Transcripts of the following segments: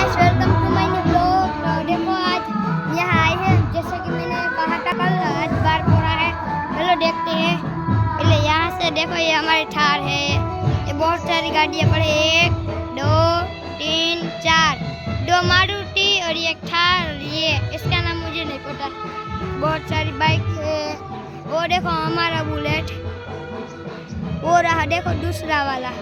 Guys welcome to my new blog. तो देखो आज यहाँ आए हैं, जैसे कि मैंने कहा था कल, आज बार पूरा है। चलो देखते हैं। पहले यहाँ से देखो, ये हमारी थार है। ये बहुत सारी गाड़ियाँ पड़ी, 1 2 3 4, 2 मारुति और एक थार। ये इसका नाम मुझे नहीं पता। बहुत सारी बाइक है। वो देखो हमारा बुलेट, वो रहा देखो दूसरा वाला।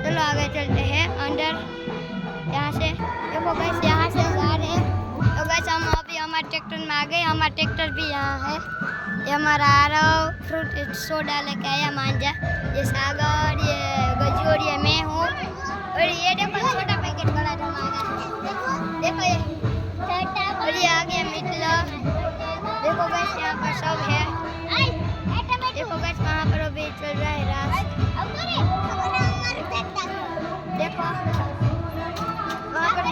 चलो आगे चलते हैं अंदर। यहाँ से देखो गाइस, यहाँ से जा रहे हैं। तो गाइस हम अभी हमारे ट्रैक्टर में आ गए। हमारा ट्रैक्टर भी यहाँ है। ये हमारा आरव फ्रूट सोडा लेके आया मांझा। ये सागर, ये गजू और ये मैं हूँ। और ये देखो छोटा पैकेट बड़ा धमाका, देखो ये छोटा। और ये आ गया मितला। देखो गाइस यहाँ पर सब है। देखो गाइस वहाँ पर अभी चल रहा है रास। देखो वहाँ पर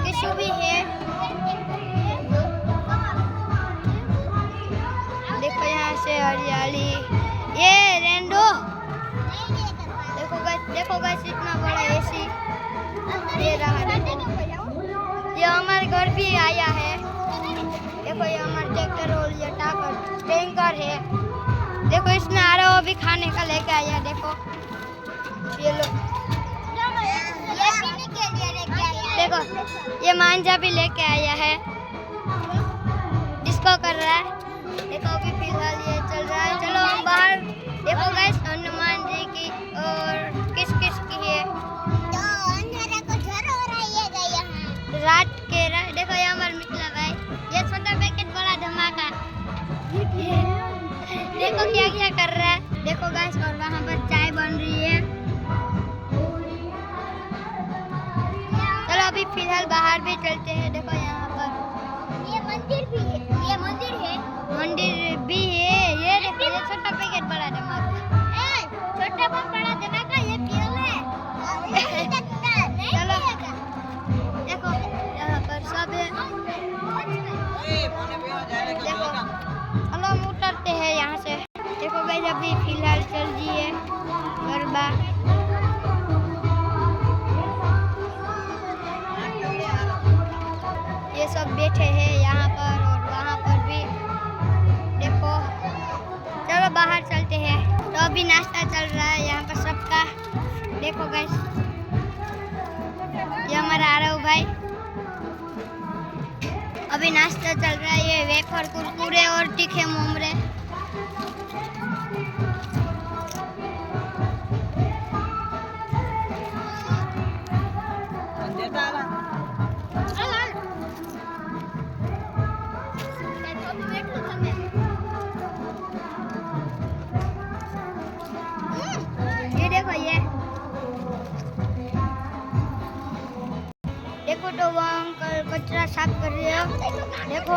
किशु भी है। देखो यहाँ से हरियाली, ये रेंडो। देखो गाइस इतना बड़ा एसी। ये रहा, ये हमारे घर भी आया है। देखो ये हमारा ट्रैक्टर और ये टैंकर है। देखो इसमें आ रहा, वो भी खाने का लेके आया। देखो ये लो, देखो ये मांझा भी लेके आया है। डिस्को कर रहा है। देखो अभी फिलहाल ये चल रहा है। चलो हम बाहर। देखो गाइस हनुमान जी की और किस किस की है। तो अंधेरा को झर हो रहा है यहाँ रात के। देखो ये हमारे मिथिला भाई, ये छोटा पैकेट बड़ा धमाका। देखो क्या क्या कर रहा है। देखो गाइस और वहाँ पर चाय बन रही है। चलो अभी फिलहाल बाहर भी चलते हैं। देखो यहाँ पर ये मंदिर भी है। ये मंदिर भी है। ये देखो ये छोटा पैकेट बड़ा धमाका। छोटा बड़ा धमाका ये क्यों है? चलो देखो यहाँ पर सब है। देखो चलो हम उतरते हैं यहाँ से। देखो गाइस अभी फिलहाल चल रही है गरबा। ये सब बैठे हैं यहाँ पर और वहाँ पर भी। देखो चलो बाहर चलते हैं। तो अभी नाश्ता चल रहा है यहाँ पर सबका। देखो गाइस ये हमारा आरव भाई, अभी नाश्ता चल रहा है। ये वेफर, कुरकुरे और तीखे मुमरे। ये देखो तो वो अंकल कचरा साफ कर रहे हो। देखो